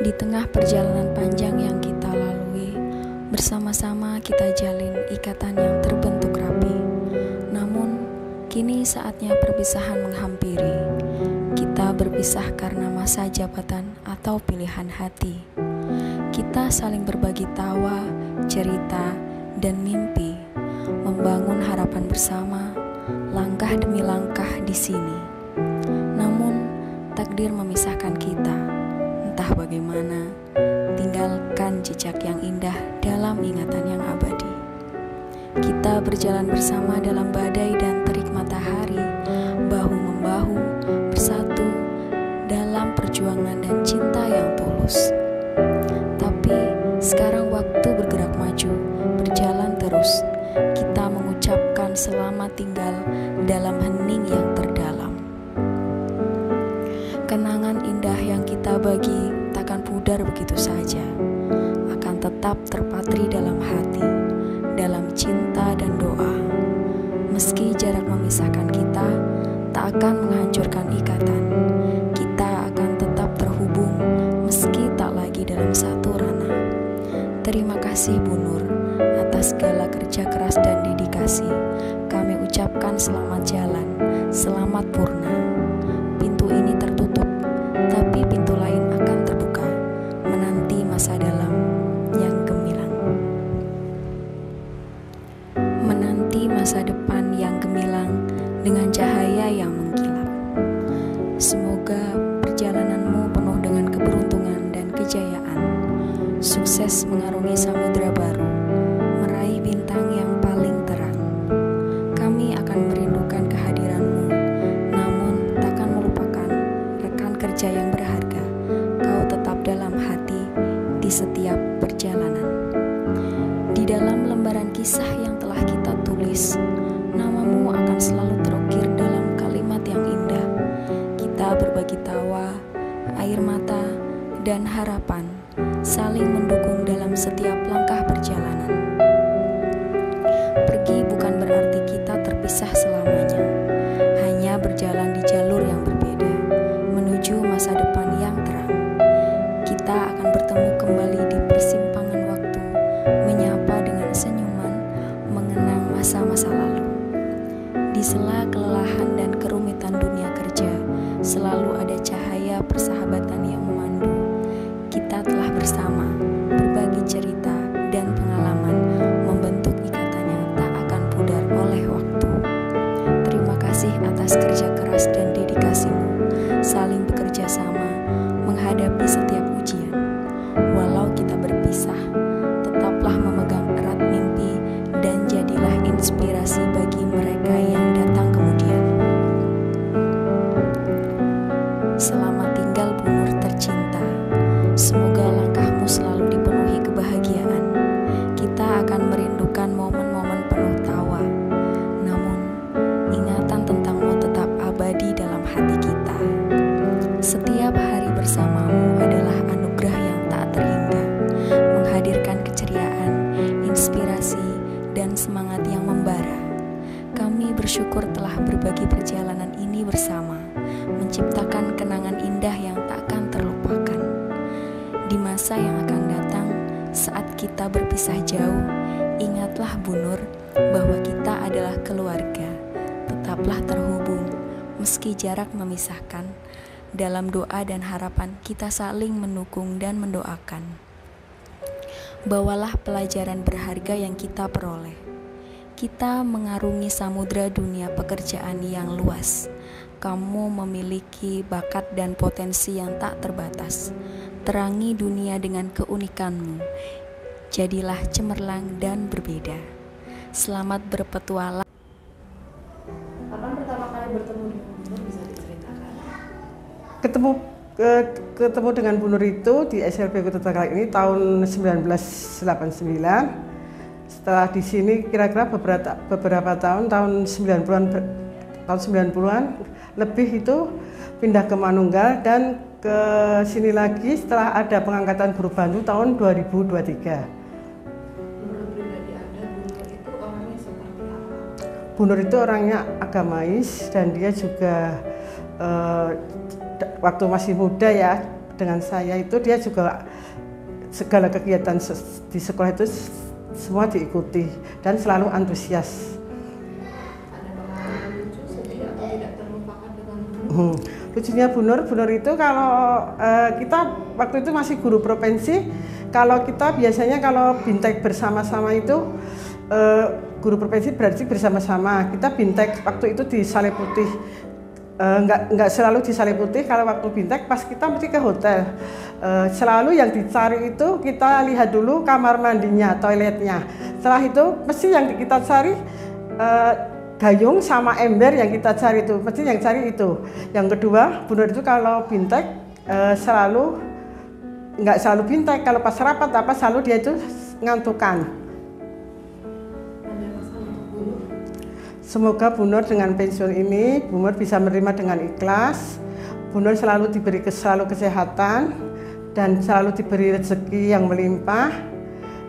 Di tengah perjalanan panjang yang kita lalui, bersama-sama kita jalin ikatan yang terbentuk rapi. Namun, kini saatnya perpisahan menghampiri. Kita berpisah karena masa jabatan atau pilihan hati. Kita saling berbagi tawa, cerita, dan mimpi, membangun harapan bersama, langkah demi langkah di sini. Namun, takdir memisahkan kita. Entah bagaimana, tinggalkan jejak yang indah dalam ingatan yang abadi. Kita berjalan bersama dalam badai dan terik matahari, bahu-membahu, bersatu dalam perjuangan dan cinta yang tulus. Tapi sekarang waktu bergerak maju, berjalan terus. Kita mengucapkan selamat tinggal dalam hening yang terdalam. Kenangan indah yang kita bagi takkan pudar begitu saja, akan tetap terpatri dalam hati, dalam cinta dan doa. Meski jarak memisahkan kita, tak akan menghancurkan ikatan. Kita akan tetap terhubung, meski tak lagi dalam satu ranah. Terima kasih Bu Nur, atas segala kerja keras dan dedikasi. Kami ucapkan selamat jalan, selamat purna. Pintu ini tertutup, tapi pintu lain akan terbuka, menanti masa dalam yang gemilang. Menanti masa depan yang gemilang dengan cahaya yang mengkilap. Semoga perjalananmu penuh dengan keberuntungan dan kejayaan. Sukses mengarungi samudera baru, meraih bintang yang paling terang. Kami akan merindukan kehadiranmu, namun takkan melupakan rekan kerja yang berharga. Kau tetap dalam hati di setiap perjalanan. Di dalam lembaran kisah yang telah kita tulis, namamu akan selalu terukir dalam kalimat yang indah. Kita berbagi tawa, air mata, dan harapan, saling mendukung dalam setiap langkah perjalanan. Pergi bukan berarti kita terpisah selamanya, hanya berjalan di jalur yang berbeda, menuju masa depan yang terang. Kita akan bertemu kembali di persimpangan waktu, menyapa dengan senyuman, mengenang masa-masa lalu. Di sela kelelahan dan kerumitan dunia kerja, selalu ada cahaya persahabatan yang memandu. Kita telah bersama, berbagi cerita dan pengalaman, membentuk ikatan yang tak akan pudar oleh waktu. Terima kasih atas kerja keras dan dedikasimu, saling bekerja sama, menghadapi setiap ujian. Walau kita berpisah, tetaplah memegang erat mimpi dan jadilah inspirasi bagi mereka yang datang kemudian. Selamat tinggal Bu Nur tercinta. Semoga langkahmu selalu dipenuhi kebahagiaan. Kita akan merindukan momen-momen penuh tawa. Namun, ingatan tentangmu tetap abadi dalam hati kita. Setiap hari bersamamu adalah anugerah yang tak terhingga, menghadirkan keceriaan, inspirasi, dan semangat yang membara. Kami bersyukur telah berbagi perjalanan ini bersama, menciptakan kenangan indah yang takkan terlupakan. Di masa yang akan datang, saat kita berpisah jauh, ingatlah Bu Nur bahwa kita adalah keluarga. Tetaplah terhubung, meski jarak memisahkan. Dalam doa dan harapan kita saling mendukung dan mendoakan. Bawalah pelajaran berharga yang kita peroleh. Kita mengarungi samudra dunia pekerjaan yang luas. Kamu memiliki bakat dan potensi yang tak terbatas. Terangi dunia dengan keunikanmu. Jadilah cemerlang dan berbeda. Selamat berpetualang. Kapan pertama kali bertemu dengan Bu Nur, bisa diceritakan? Ketemu dengan Bu Nur itu di SLB Kota Tegal ini tahun 1989. Setelah di sini kira-kira beberapa tahun 90-an lebih itu pindah ke Manunggal dan ke sini lagi setelah ada pengangkatan guru bantu tahun 2023. Menurut pribadi Anda, Bu Nur itu orangnya seperti apa? Bu Nur itu orangnya agamais dan dia juga waktu masih muda ya dengan saya itu dia juga segala kegiatan di sekolah itu semua diikuti dan selalu antusias. Ada pengalaman lucu sedih atau tidak terlupakan dengan Bu? Lucunya Bu Nur itu kalau kita waktu itu masih guru provinsi, kalau kita biasanya kalau bintek bersama-sama itu guru provinsi berarti bersama-sama. Kita bintek waktu itu di Saleh Putih. Enggak selalu di Saleh Putih, kalau waktu bintek pas kita mesti ke hotel. Selalu yang dicari itu kita lihat dulu kamar mandinya, toiletnya. Setelah itu mesti yang kita cari gayung sama ember yang kita cari itu, mesti yang cari itu. Yang kedua, Bu Nur itu kalau bintek nggak selalu bintek, kalau pas rapat apa selalu dia itu ngantukan. Semoga Bu Nur dengan pensiun ini, Bu Nur bisa menerima dengan ikhlas. Bu Nur selalu diberi selalu kesehatan dan selalu diberi rezeki yang melimpah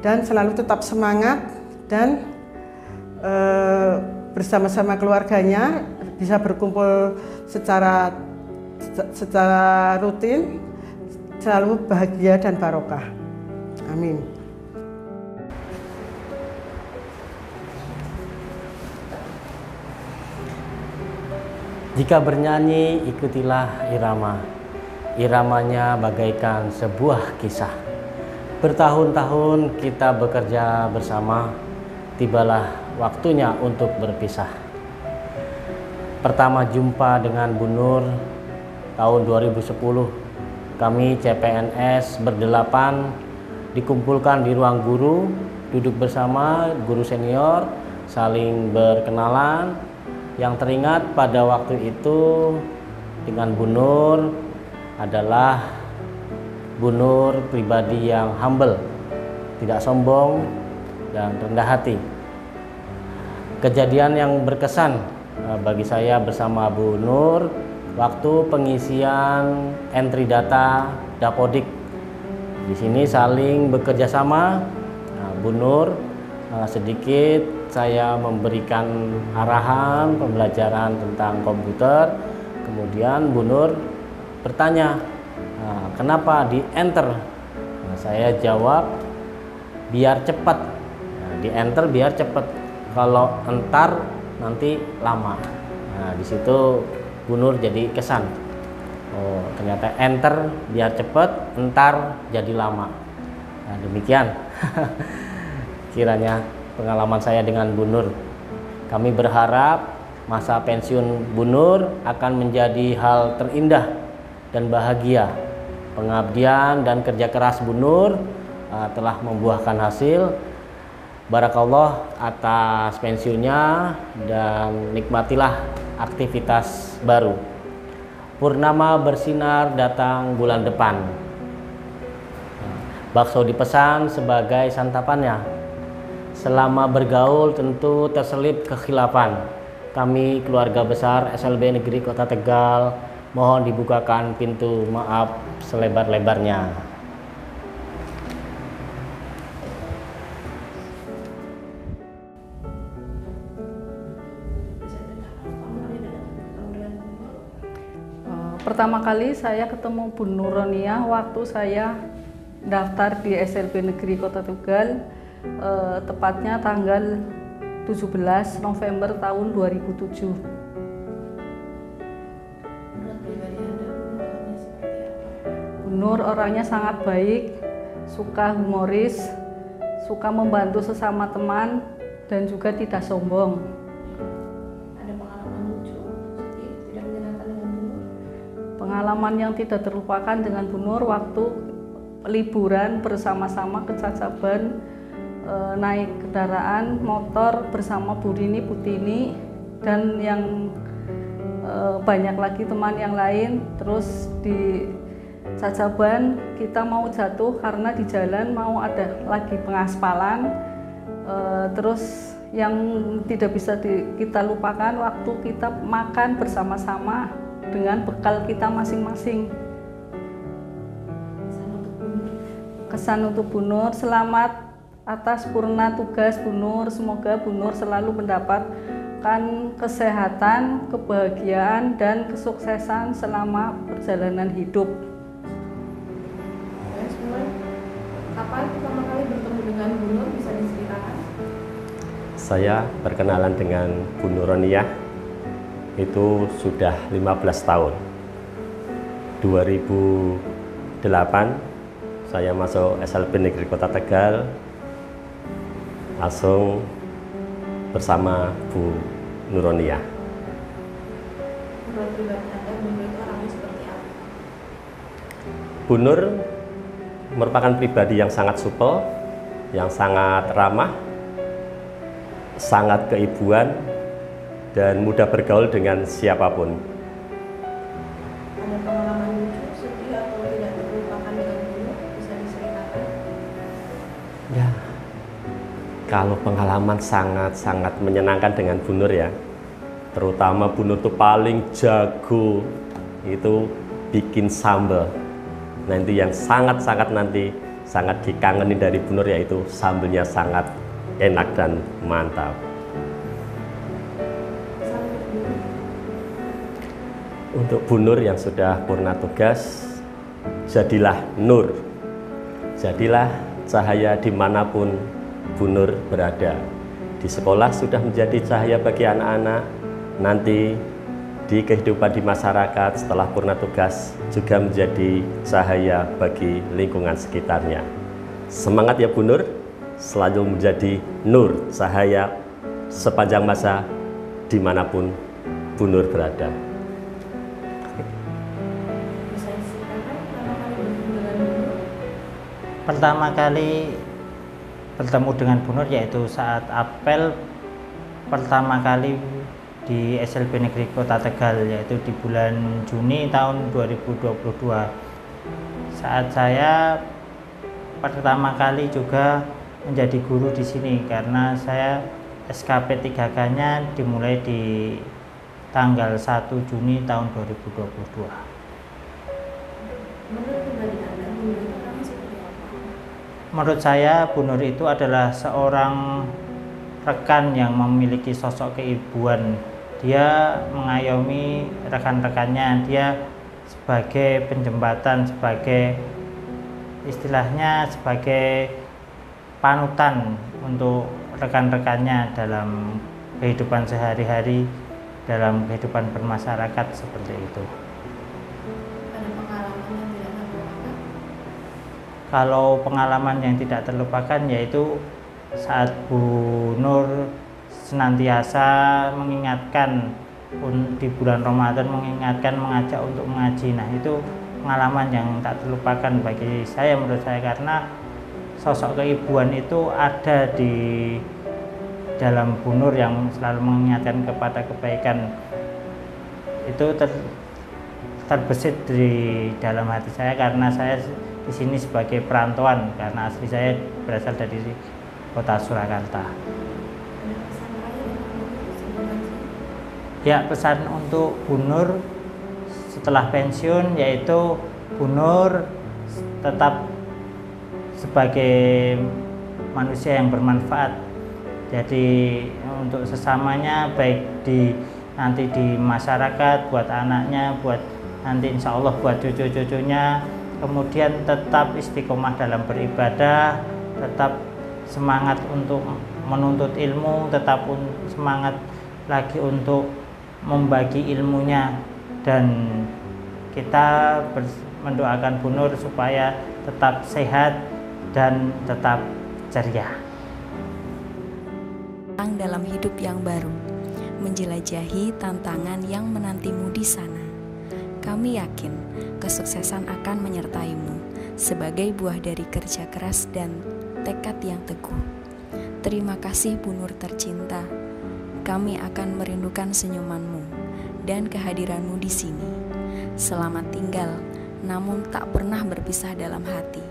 dan selalu tetap semangat dan bersama-sama keluarganya bisa berkumpul secara rutin, selalu bahagia dan barokah. Amin. Jika bernyanyi, ikutilah irama. Iramanya bagaikan sebuah kisah. Bertahun-tahun kita bekerja bersama, tibalah waktunya untuk berpisah. Pertama jumpa dengan Bu Nur tahun 2010. Kami CPNS berdelapan dikumpulkan di ruang guru, duduk bersama guru senior, saling berkenalan. Yang teringat pada waktu itu dengan Bu Nur adalah Bu Nur pribadi yang humble, tidak sombong dan rendah hati. Kejadian yang berkesan bagi saya bersama Bu Nur waktu pengisian entry data Dapodik. Di sini saling bekerja sama. Bu Nur sedikit saya memberikan arahan pembelajaran tentang komputer. Kemudian Bu Nur bertanya, kenapa di enter? Saya jawab, biar cepat. Di enter biar cepat. Kalau entar nanti lama. Di situ Bu Nur jadi kesan. Oh, ternyata enter biar cepat, entar jadi lama. Demikian kiranya pengalaman saya dengan Bu Nur. Kami berharap masa pensiun Bu Nur akan menjadi hal terindah dan bahagia. Pengabdian dan kerja keras Bu Nur telah membuahkan hasil. Barakallah atas pensiunnya dan nikmatilah aktivitas baru. Purnama bersinar datang bulan depan. Bakso dipesan sebagai santapannya. Selama bergaul tentu terselip kekhilafan. Kami keluarga besar SLB Negeri Kota Tegal mohon dibukakan pintu maaf selebar-lebarnya. Pertama kali saya ketemu Bu Nurronia waktu saya daftar di SLB Negeri Kota Tegal, tepatnya tanggal 17 November tahun 2007. Bu Nur orangnya sangat baik, suka humoris, suka membantu sesama teman, dan juga tidak sombong. Ada pengalaman lucu, sedih, tidak menyenangkan dengan Bu Nur? Pengalaman yang tidak terlupakan dengan Bu Nur waktu liburan bersama-sama ke Cacaban, naik kendaraan motor bersama Bu Rini, Bu Tini, dan yang banyak lagi teman yang lain. Terus di Cacaban kita mau jatuh karena di jalan mau ada lagi pengaspalan. Terus yang tidak bisa kita lupakan waktu kita makan bersama-sama dengan bekal kita masing-masing. Kesan untuk Bu Nur, selamat atas purna tugas Bu Nur. Semoga Bu Nur selalu mendapatkan kesehatan, kebahagiaan, dan kesuksesan selama perjalanan hidup. dengan Bu Nur bisa diceritakan? Saya berkenalan dengan Bu Nuroniah itu sudah 15 tahun. 2008 saya masuk SLB Negeri Kota Tegal, langsung bersama Bu Nuroniah. Menurut pribadi Anda, Bu Nur itu orangnya seperti apa? Bu Nur merupakan pribadi yang sangat supel, yang sangat ramah, sangat keibuan, dan mudah bergaul dengan siapapun. Ada pengalaman lucu, sedih, atau tidak terlupakan dengan Bu Nur? Bisa diceritakan? Ya, kalau pengalaman sangat-sangat menyenangkan dengan Bu Nur ya, terutama Bu Nur itu paling jago itu bikin sambal. Nanti yang sangat-sangat dikangenin dari Bu Nur yaitu sambelnya sangat enak dan mantap. Untuk Bu Nur yang sudah purna tugas, jadilah nur, jadilah cahaya dimanapun Bu Nur berada. Di sekolah sudah menjadi cahaya bagi anak-anak, nanti di kehidupan di masyarakat setelah purna tugas juga menjadi cahaya bagi lingkungan sekitarnya. Semangat ya Bu Nur, selalu menjadi nur cahaya sepanjang masa dimanapun Bu Nur berada. Bisa diceritakan pertama kali bertemu dengan Bu Nur? Pertama kali bertemu dengan Bu Nur yaitu saat apel pertama kali di SLB Negeri Kota Tegal, yaitu di bulan Juni tahun 2022. Saat saya pertama kali juga menjadi guru di sini karena saya SKP 3K-nya dimulai di tanggal 1 Juni tahun 2022. Menurut pribadi Anda, Bu Nur itu orangnya seperti apa? Menurut saya Bu Nur itu adalah seorang rekan yang memiliki sosok keibuan. Dia mengayomi rekan-rekannya, dia sebagai penjembatan, sebagai istilahnya sebagai panutan untuk rekan-rekannya dalam kehidupan sehari-hari, dalam kehidupan bermasyarakat seperti itu. Ada pengalaman yang tidak terlupakan? Kalau pengalaman yang tidak terlupakan yaitu saat Bu Nur senantiasa mengingatkan di bulan Ramadan, mengajak untuk mengaji. Nah, itu pengalaman yang tak terlupakan bagi saya, menurut saya, karena sosok keibuan itu ada di dalam Bu Nur yang selalu mengingatkan kepada kebaikan. Itu terbesit di dalam hati saya karena saya di sini sebagai perantauan, karena asli saya berasal dari kota Surakarta. Ada pesan lain yang Bu Nur sebelum ngaji? Ya, pesan untuk Bu Nur setelah pensiun yaitu Bu Nur tetap sebagai manusia yang bermanfaat. Jadi untuk sesamanya, baik nanti di masyarakat, buat anaknya, buat nanti insya Allah buat cucu-cucunya. Kemudian tetap istiqomah dalam beribadah, tetap semangat untuk menuntut ilmu, tetap semangat lagi untuk membagi ilmunya, dan kita mendoakan Bu Nur supaya tetap sehat dan tetap ceria. Dalam hidup yang baru, menjelajahi tantangan yang menantimu di sana. Kami yakin kesuksesan akan menyertaimu sebagai buah dari kerja keras dan tekad yang teguh. Terima kasih Bu Nur tercinta. Kami akan merindukan senyumanmu dan kehadiranmu di sini. Selamat tinggal, namun tak pernah berpisah dalam hati.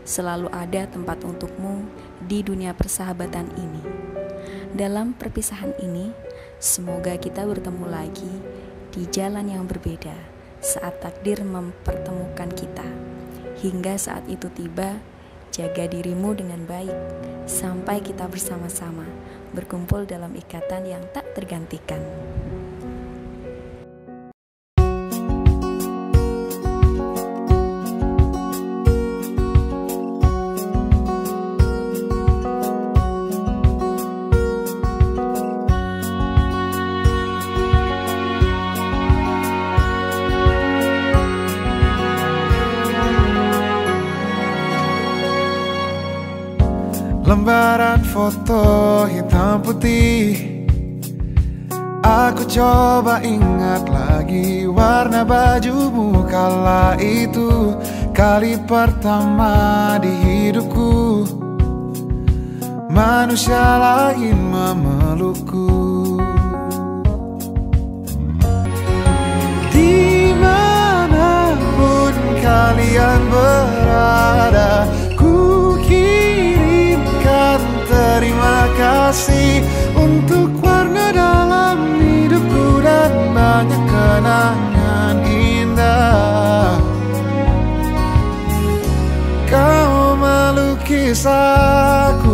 Selalu ada tempat untukmu di dunia persahabatan ini. Dalam perpisahan ini, semoga kita bertemu lagi di jalan yang berbeda saat takdir mempertemukan kita. Hingga saat itu tiba, jaga dirimu dengan baik sampai kita bersama-sama berkumpul dalam ikatan yang tak tergantikan. lembaran foto hitam putih. Aku coba ingat lagi warna bajumu kala itu, kali pertama di hidupku manusia lain memelukku. Dimanapun kalian berada, ku kirimkan terima kasih untuk warna dalam hidupku dan banyak kenangan indah. Kau melukis aku